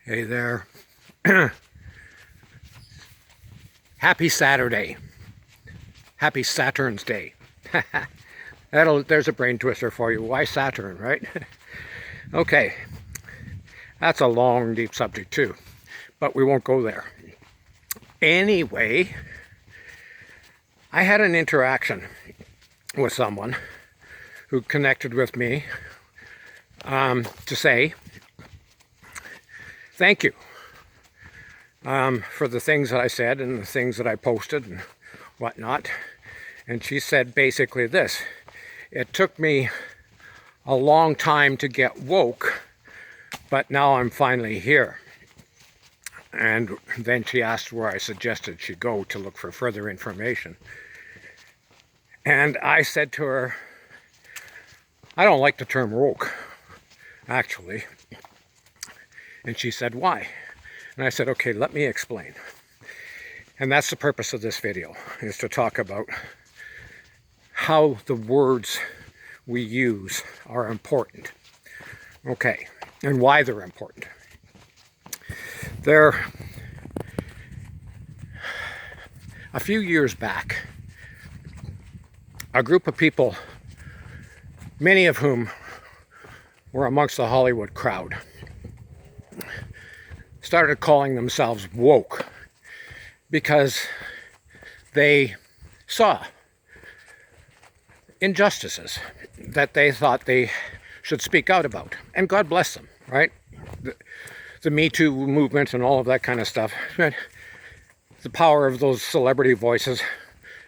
Hey there. Happy Saturday. Happy Saturn's Day. There's a brain twister for you. Why Saturn, right? Okay, that's a long, deep subject too, but we won't go there. Anyway, I had an interaction with someone who connected with me to say thank you for the things that I said and the things that I posted and whatnot. And she said basically this: it took me a long time to get woke, but now I'm finally here. And then she asked where I suggested she go to look for further information. And I said to her, I don't like the term woke, actually. And she said, why? And I said, okay, let me explain. And that's the purpose of this video, is to talk about how the words we use are important. Okay, and why they're important. A few years back, a group of people, many of whom were amongst the Hollywood crowd, started calling themselves woke because they saw injustices that they thought they should speak out about. And God bless them, right? The Me Too movement and all of that kind of stuff. The power of those celebrity voices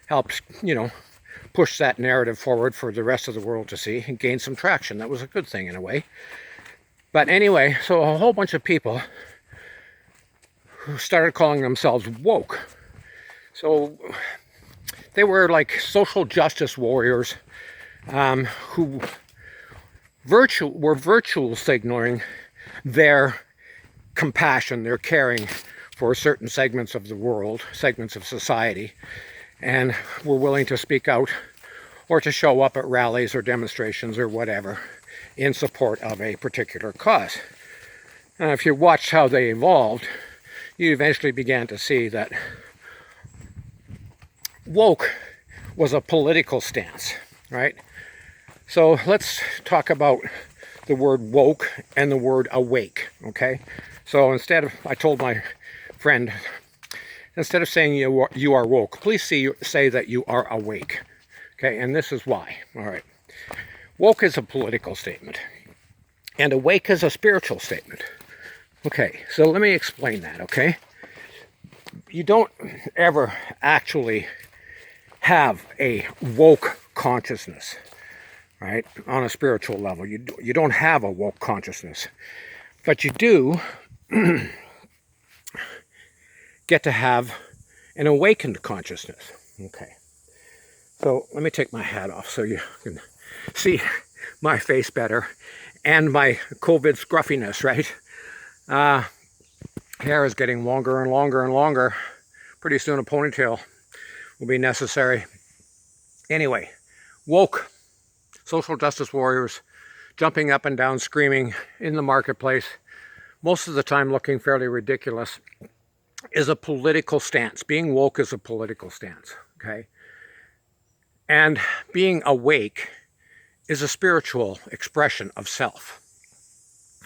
helped, push that narrative forward for the rest of the world to see and gain some traction. That was a good thing in a way. But anyway, so a whole bunch of people who started calling themselves woke. So they were like social justice warriors who were virtual signaling their compassion, their caring for certain segments of the world, segments of society, and were willing to speak out or to show up at rallies or demonstrations or whatever in support of a particular cause. And if you watched how they evolved, you eventually began to see that woke was a political stance, right? So let's talk about the word woke and the word awake, okay? So I told my friend, instead of saying you are woke, please say that you are awake, okay? And this is why, all right? Woke is a political statement, and awake is a spiritual statement. Okay, so let me explain that, okay? You don't ever actually have a woke consciousness, right? On a spiritual level, you don't have a woke consciousness, but you do get to have an awakened consciousness. Okay, so let me take my hat off so you can see my face better and my COVID scruffiness, right? Hair is getting longer and longer and longer. Pretty soon a ponytail will be necessary. Anyway, woke social justice warriors jumping up and down, screaming in the marketplace, most of the time looking fairly ridiculous, is a political stance. Being woke is a political stance, okay? And being awake is a spiritual expression of self.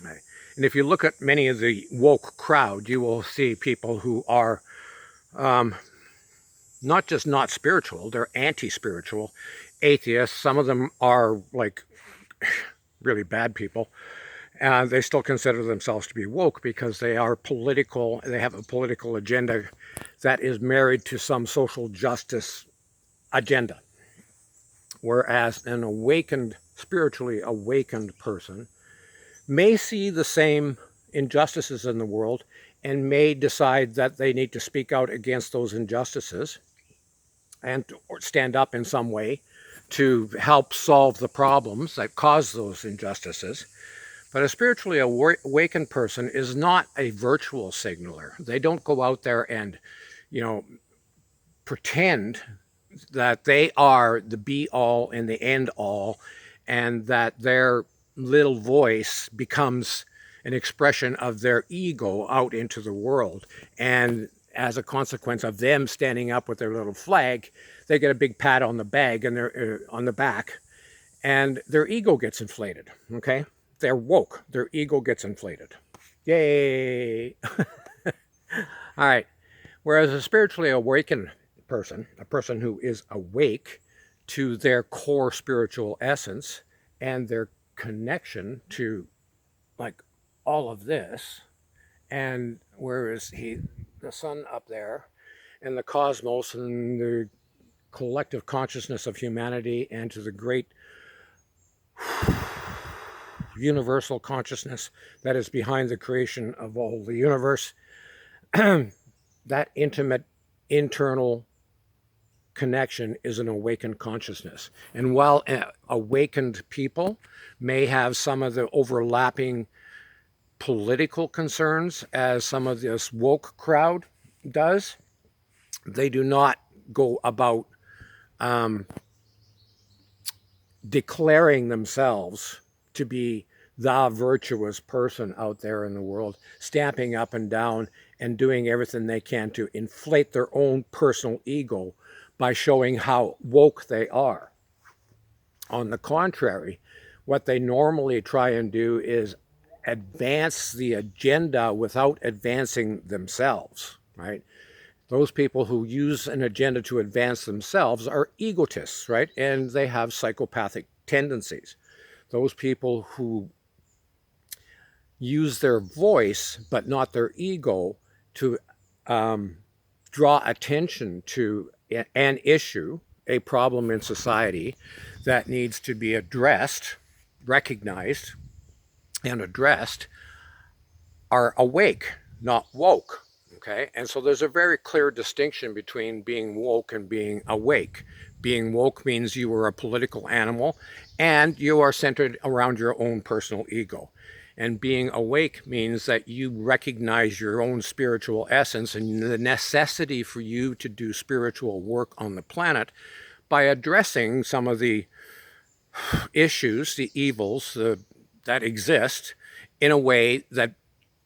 Okay? And if you look at many of the woke crowd, you will see people who are not just not spiritual, they're anti-spiritual, atheists. Some of them are like really bad people. They still consider themselves to be woke because they are political. They have a political agenda that is married to some social justice agenda. Whereas an awakened, spiritually awakened person may see the same injustices in the world and may decide that they need to speak out against those injustices and or stand up in some way to help solve the problems that cause those injustices. But a spiritually awakened person is not a virtual signaler. They don't go out there and, pretend that they are the be-all and the end-all, and that their little voice becomes an expression of their ego out into the world. And as a consequence of them standing up with their little flag, they get a big pat on the back, and on the back, and their ego gets inflated. Okay, they're woke. Their ego gets inflated. Yay! All right. Whereas a spiritually awakened person, a person who is awake to their core spiritual essence and their connection to like all of this, and whereas the sun up there and the cosmos and the collective consciousness of humanity and to the great universal consciousness that is behind the creation of all the universe, that intimate internal connection is an awakened consciousness. And while awakened people may have some of the overlapping political concerns as some of this woke crowd does, they do not go about declaring themselves to be the virtuous person out there in the world, stamping up and down and doing everything they can to inflate their own personal ego by showing how woke they are. On the contrary, what they normally try and do is advance the agenda without advancing themselves, right? Those people who use an agenda to advance themselves are egotists, right? And they have psychopathic tendencies. Those people who use their voice but not their ego to draw attention to an issue, a problem in society that needs to be addressed, recognized, and addressed, are awake, not woke. Okay, and so there's a very clear distinction between being woke and being awake. Being woke means you are a political animal and you are centered around your own personal ego. And being awake means that you recognize your own spiritual essence and the necessity for you to do spiritual work on the planet by addressing some of the issues, the evils that exist in a way that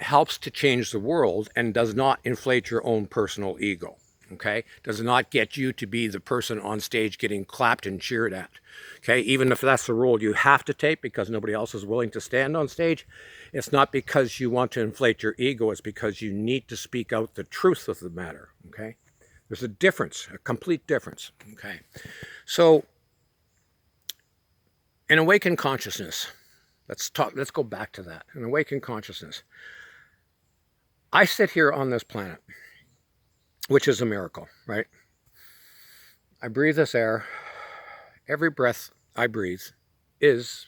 helps to change the world and does not inflate your own personal ego. Okay, does not get you to be the person on stage getting clapped and cheered at. Okay, even if that's the role you have to take because nobody else is willing to stand on stage, it's not because you want to inflate your ego, it's because you need to speak out the truth of the matter. Okay, there's a difference, a complete difference. Okay, so an awakened consciousness, let's go back to that. An awakened consciousness. I sit here on this planet, which is a miracle, right? I breathe this air. Every breath I breathe is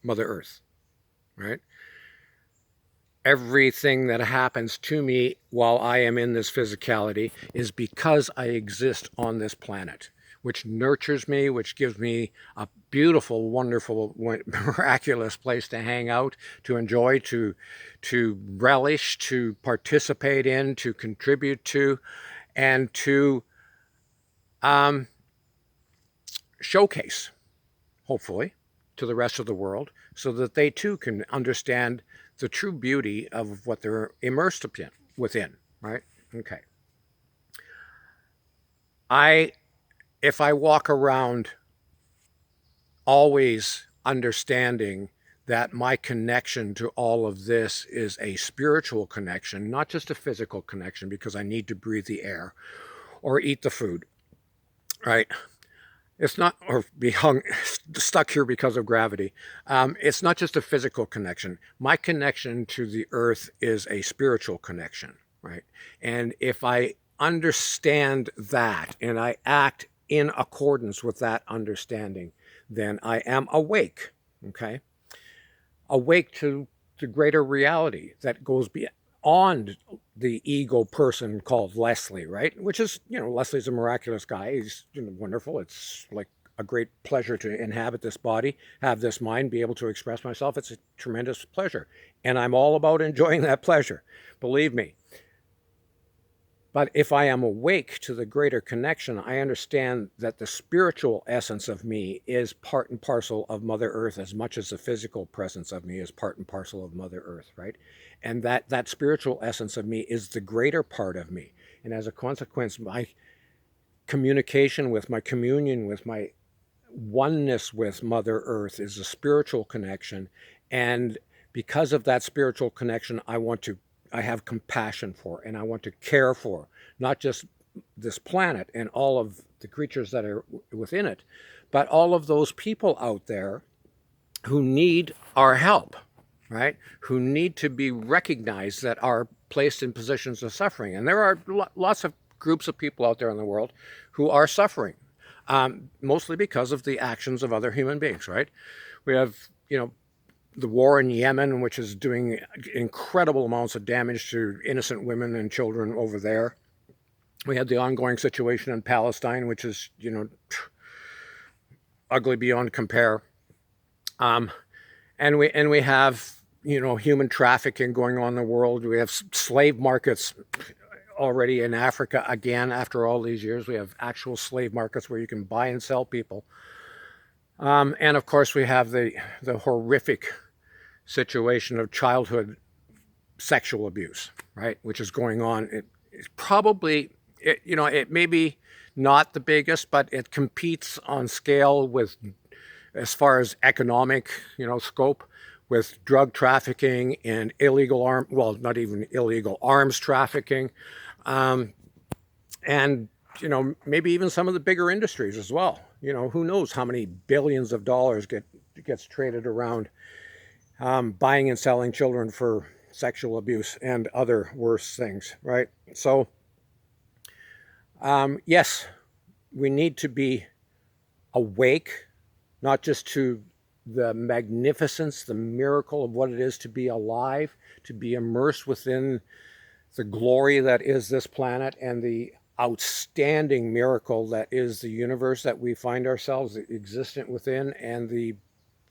Mother Earth, right? Everything that happens to me while I am in this physicality is because I exist on this planet, which nurtures me, which gives me a beautiful, wonderful, miraculous place to hang out, to enjoy, to relish, to participate in, to contribute to, and to showcase, hopefully, to the rest of the world so that they too can understand the true beauty of what they're immersed within, right? Okay. If I walk around always understanding that my connection to all of this is a spiritual connection, not just a physical connection because I need to breathe the air or eat the food, right? It's not, or be stuck here because of gravity. It's not just a physical connection. My connection to the earth is a spiritual connection, right? And if I understand that and I act in accordance with that understanding, then I am awake, okay? Awake to the greater reality that goes beyond the ego person called Leslie, right? Which is, Leslie's a miraculous guy. He's wonderful. It's like a great pleasure to inhabit this body, have this mind, be able to express myself. It's a tremendous pleasure. And I'm all about enjoying that pleasure. Believe me. But if I am awake to the greater connection, I understand that the spiritual essence of me is part and parcel of Mother Earth as much as the physical presence of me is part and parcel of Mother Earth, right? And that spiritual essence of me is the greater part of me. And as a consequence, my communication with, my communion with, my oneness with Mother Earth is a spiritual connection. And because of that spiritual connection, I have compassion for, and I want to care for, not just this planet and all of the creatures that are within it, but all of those people out there who need our help, right? Who need to be recognized, that are placed in positions of suffering. And there are lots of groups of people out there in the world who are suffering, mostly because of the actions of other human beings, right? We have, the war in Yemen, which is doing incredible amounts of damage to innocent women and children over there. We had the ongoing situation in Palestine, which is, ugly beyond compare. And we have, human trafficking going on in the world. We have slave markets already in Africa again after all these years. We have actual slave markets where you can buy and sell people. And of course, we have the horrific situation of childhood sexual abuse, right, which is going on. It's probably, it may be not the biggest, but it competes on scale with, as far as economic, scope, with drug trafficking and not even illegal arms trafficking, and maybe even some of the bigger industries as well. Who knows how many billions of dollars gets traded around, buying and selling children for sexual abuse and other worse things, right? So, yes, we need to be awake, not just to the magnificence, the miracle of what it is to be alive, to be immersed within the glory that is this planet and the outstanding miracle that is the universe that we find ourselves existent within, and the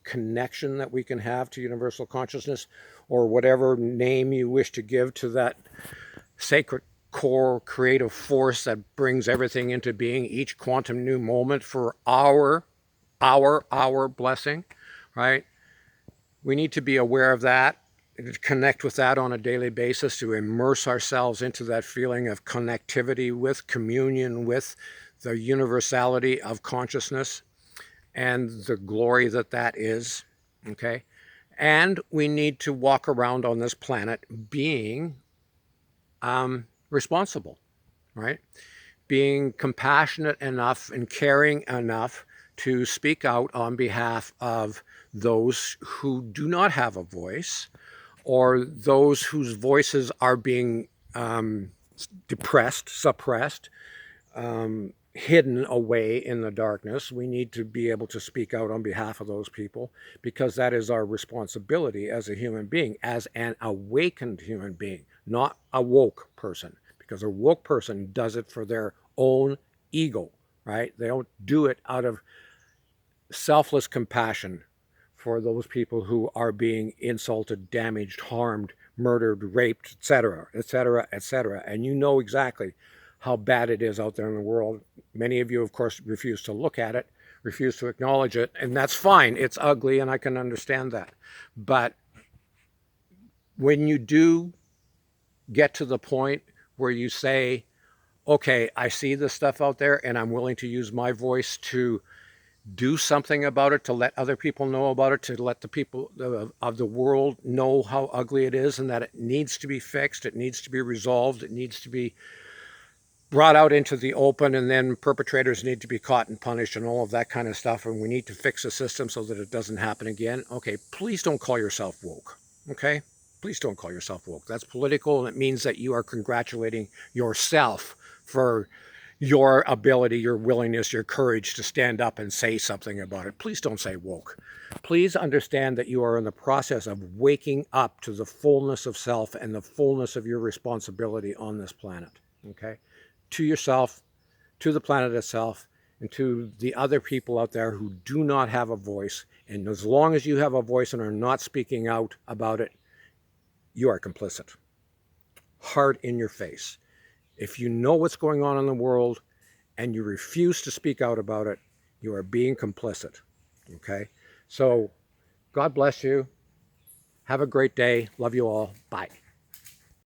connection that we can have to universal consciousness, or whatever name you wish to give to that sacred core creative force that brings everything into being, each quantum new moment for our blessing, right? We need to be aware of that, to connect with that on a daily basis, to immerse ourselves into that feeling of connectivity with, communion with the universality of consciousness and the glory that is, okay? And we need to walk around on this planet being responsible, right? Being compassionate enough and caring enough to speak out on behalf of those who do not have a voice, or those whose voices are being depressed, suppressed, hidden away in the darkness. We need to be able to speak out on behalf of those people, because that is our responsibility as a human being, as an awakened human being, not a woke person, because a woke person does it for their own ego, right? They don't do it out of selfless compassion for those people who are being insulted, damaged, harmed, murdered, raped, etc., etc., etc. And you know exactly how bad it is out there in the world. Many of you, of course, refuse to look at it, refuse to acknowledge it, and that's fine. It's ugly, and I can understand that. But when you do get to the point where you say, okay, I see this stuff out there, and I'm willing to use my voice to do something about it, to let other people know about it, to let the people of the world know how ugly it is, and that it needs to be fixed, it needs to be resolved, it needs to be brought out into the open, and then perpetrators need to be caught and punished and all of that kind of stuff, and we need to fix the system so that it doesn't happen again. Okay, please don't call yourself woke, okay? Please don't call yourself woke. That's political, and it means that you are congratulating yourself for your ability, your willingness, your courage to stand up and say something about it. Please don't say woke. Please understand that you are in the process of waking up to the fullness of self and the fullness of your responsibility on this planet, okay? To yourself, to the planet itself, and to the other people out there who do not have a voice. And as long as you have a voice and are not speaking out about it, you are complicit. Hard in your face. If you know what's going on in the world and you refuse to speak out about it, you are being complicit. Okay? So God bless you. Have a great day. Love you all. Bye.